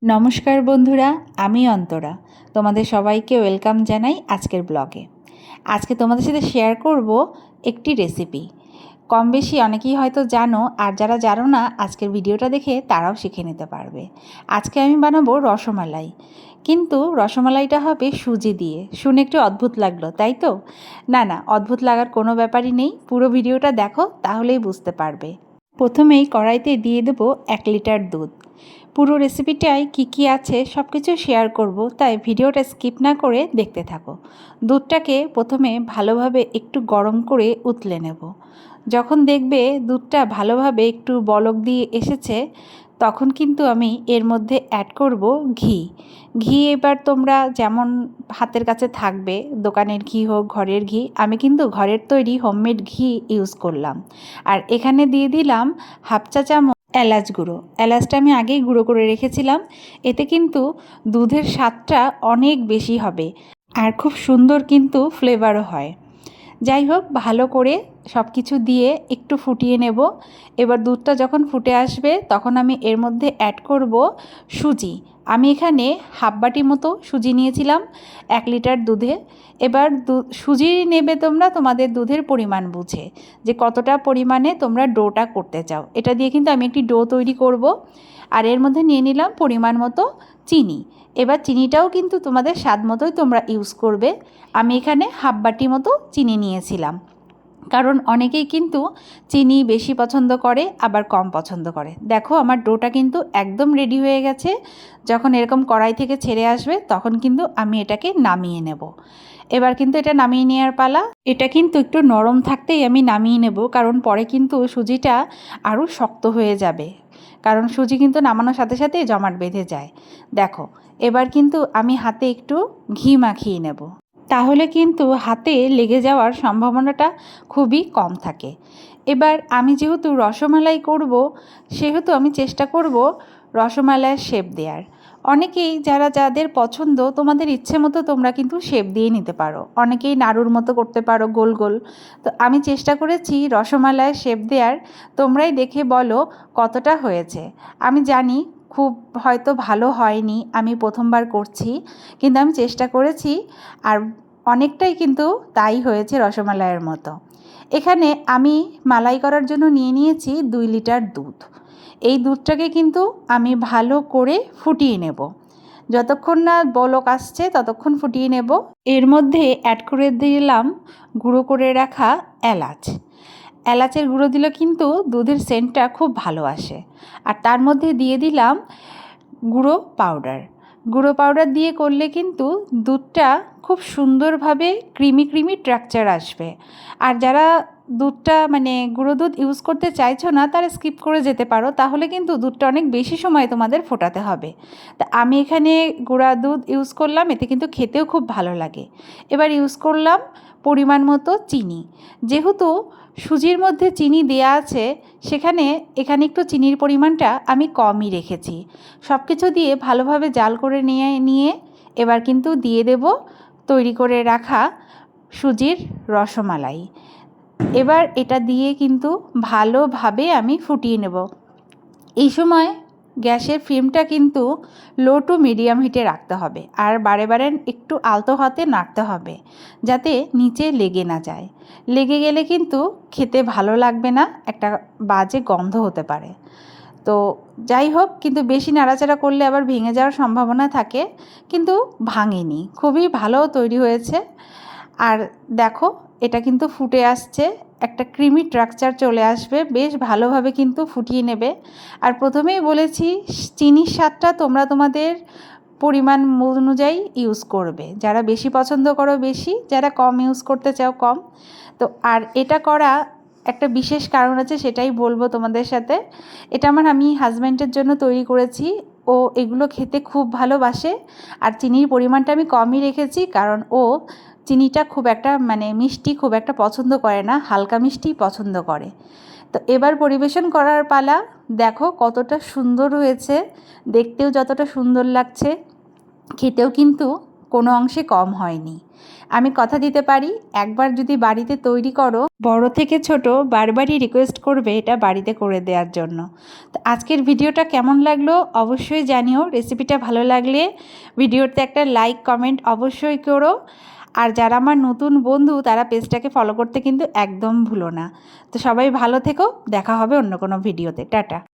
নমস্কার বন্ধুরা, আমি অন্তরা। তোমাদের সবাইকে ওয়েলকাম জানাই আজকের ব্লগে। আজকে তোমাদের সাথে শেয়ার করব একটি রেসিপি। কম বেশি অনেকেই হয়তো জানো, আর যারা জানো না আজকের ভিডিওটা দেখে তারাও শিখে নিতে পারবে। আজকে আমি বানাবো রসমালাই, কিন্তু রসমালাইটা হবে সুজি দিয়ে। শুনে একটু অদ্ভুত লাগলো, তাই তো? না, অদ্ভুত লাগার কোনো ব্যাপারই নেই। পুরো ভিডিওটা দেখো, তাহলেই বুঝতে পারবে। প্রথমেই কড়াইতে দিয়ে দেবো 1 লিটার দুধ। পুরো রেসিপিটাই কী আছে সব কিছু শেয়ার করব, তাই ভিডিওটা স্কিপ না করে দেখতে থাকো। দুধটাকে প্রথমে ভালোভাবে একটু গরম করে উতলে নেব। যখন দেখবে দুধটা ভালোভাবে একটু বলক দিয়ে এসেছে, তখন কিন্তু আমি এর মধ্যে অ্যাড করব ঘি। ঘি এবার তোমরা যেমন হাতের কাছে থাকবে, দোকানের ঘি হোক ঘরের ঘি, আমি কিন্তু ঘরের তৈরি হোমমেড ঘি ইউজ করলাম। আর এখানে দিয়ে দিলাম 1/2 চা চামচ এলাচ গুঁড়ো। এলাচটা আমি আগেই গুঁড়ো করে রেখেছিলাম। এতে কিন্তু দুধের স্বাদটা অনেক বেশি হবে, আর খুব সুন্দর কিন্তু ফ্লেভারও হয়। যাই হোক, ভালো করে সব কিছু দিয়ে একটু ফুটিয়ে নেব। এবার দুধটা যখন ফুটে আসবে, তখন আমি এর মধ্যে অ্যাড করব সুজি। আমি এখানে 1/2 বাটি মতো সুজি নিয়েছিলাম 1 লিটার দুধে। এবার সুজি নেবে তোমরা তোমাদের দুধের পরিমাণ বুঝে, যে কতটা পরিমাণে তোমরা ডোটা করতে চাও। এটা দিয়ে কিন্তু আমি একটি ডো তৈরি করব। আর এর মধ্যে নিয়ে নিলাম পরিমাণ মতো চিনি। এবার চিনিটাও কিন্তু তোমাদের স্বাদ মতোই তোমরা ইউজ করবে। আমি এখানে 1/2 বাটি মতো চিনি নিয়েছিলাম, কারণ অনেকেই কিন্তু চিনি বেশি পছন্দ করে, আবার কম পছন্দ করে। দেখো, আমার ডোটা কিন্তু একদম রেডি হয়ে গেছে। যখন এরকম কড়াই থেকে ছেড়ে আসবে, তখন কিন্তু আমি এটাকে নামিয়ে নেব। এবার কিন্তু এটা নামিয়ে নেওয়ার পালা। এটা কিন্তু একটু নরম থাকতেই আমি নামিয়ে নেব, কারণ পরে কিন্তু সুজিটা আরও শক্ত হয়ে যাবে। কারণ সুজি কিন্তু নামানোর সাথে সাথে জমাট বেঁধে যায়। দেখো, এবার কিন্তু আমি হাতে একটু ঘি মাখিয়ে নেব, তাহলে কিন্তু হাতে লেগে যাওয়ার সম্ভাবনাটা খুবই কম থাকে। এবার আমি যেহেতু রসমালাই করব, সেহেতু আমি চেষ্টা করব রসমালাইয়ের শেপ দেওয়ার। অনেকেই যাদের পছন্দ, তোমাদের ইচ্ছে মতো তোমরা কিন্তু শেপ দিয়ে নিতে পারো। অনেকেই নাড়ুর মতো করতে পারো, গোল গোল। তো আমি চেষ্টা করেছি রসমালাইয়ের শেপ দেওয়ার। তোমরাই দেখে বলো কতটা হয়েছে। আমি জানি খুব হয়তো ভালো হয়নি, আমি প্রথমবার করছি, কিন্তু আমি চেষ্টা করেছি। আর অনেকটাই কিন্তু তাই হয়েছে রসমালাইয়ের মতো। এখানে আমি মালাই করার জন্য নিয়ে নিয়েছি 2 লিটার দুধ। এই দুধটাকে কিন্তু আমি ভালো করে ফুটিয়ে নেব। যতক্ষণ না বলক আসছে ততক্ষণ ফুটিয়ে নেব। এর মধ্যে অ্যাড করে দিলাম গুঁড়ো করে রাখা এলাচ। এলাচের গুঁড়ো দিলে কিন্তু দুধের সেন্টটা খুব ভালো আসে। আর তার মধ্যে দিয়ে দিলাম গুঁড়ো পাউডার দিয়ে করলে কিন্তু দুধটা খুব সুন্দরভাবে ক্রিমি ট্রাকচার আসবে। আর যারা দুধটা গুঁড়ো দুধ ইউজ করতে চাইছো না, তারা স্কিপ করে যেতে পারো। তাহলে কিন্তু দুধটা অনেক বেশি সময় তোমাদের ফোটাতে হবে। তা আমি এখানে গুঁড়া দুধ ইউজ করলাম, এতে কিন্তু খেতেও খুব ভালো লাগে। এবার ইউজ করলাম পরিমাণ মতো চিনি। যেহেতু সুজির মধ্যে চিনি দেয়া আছে, এখানে একটু চিনির পরিমাণটা আমি কমই রেখেছি। সব কিছু দিয়ে ভালোভাবে জাল করে নিয়ে এবার কিন্তু দিয়ে দেব তৈরি করে রাখা সুজির রসমালাই। এবার এটা দিয়ে কিন্তু ভালোভাবে আমি ফুটিয়ে নেব। এই সময় গ্যাসের ফ্লেমটা কিন্তু লো টু মিডিয়াম হিটে রাখতে হবে, আর বারে বারে একটু আলতো হাতে নাড়তে হবে, যাতে নিচে লেগে না যায়। লেগে গেলে কিন্তু খেতে ভালো লাগবে না, একটা বাজে গন্ধ হতে পারে। তো যাই হোক, কিন্তু বেশি নাড়াচাড়া করলে আবার ভেঙে যাওয়ার সম্ভাবনা থাকে, কিন্তু ভাঙেনি, খুবই ভালো তৈরি হয়েছে। আর দেখো, এটা কিন্তু ফুটে আসছে, একটা ক্রিমি ট্রাকচার চলে আসবে। বেশ ভালোভাবে কিন্তু ফুটিয়ে নেবে। আর প্রথমেই বলেছি, চিনির স্বাদটা তোমরা তোমাদের পরিমাণ অনুযায়ী ইউজ করবে। যারা বেশি পছন্দ করো বেশি, যারা কম ইউজ করতে চাও কম। তো আর এটা করা একটা বিশেষ কারণ আছে, সেটাই বলবো তোমাদের সাথে। এটা আমি হাজব্যান্ডের জন্য তৈরি করেছি। ও এগুলো খেতে খুব ভালোবাসে। আর চিনির পরিমাণটা আমি কমই রেখেছি, কারণ ও চিনিটা খুব একটা মিষ্টি খুব একটা পছন্দ করে না, হালকা মিষ্টি পছন্দ করে। তো এবার পরিবেশন করার পালা। দেখো কতটা সুন্দর হয়েছে, দেখতেও যতটা সুন্দর লাগছে, খেতেও কিন্তু কোনো অংশে কম হয়নি। আমি কথা দিতে পারি, একবার যদি বাড়িতে তৈরি করো, বড় থেকে ছোট বারবারই রিকোয়েস্ট করবে এটা বাড়িতে করে দেওয়ার জন্য। তো আজকের ভিডিওটা কেমন লাগলো অবশ্যই জানিও। রেসিপিটা ভালো লাগলে ভিডিওতে একটা লাইক কমেন্ট অবশ্যই করো। আর যারা আমার নতুন বন্ধু তারা পেজটাকে ফলো করতে কিন্তু একদম ভুলো না। তো সবাই ভালো থেকো, দেখা হবে অন্য কোনো ভিডিওতে। টাটা।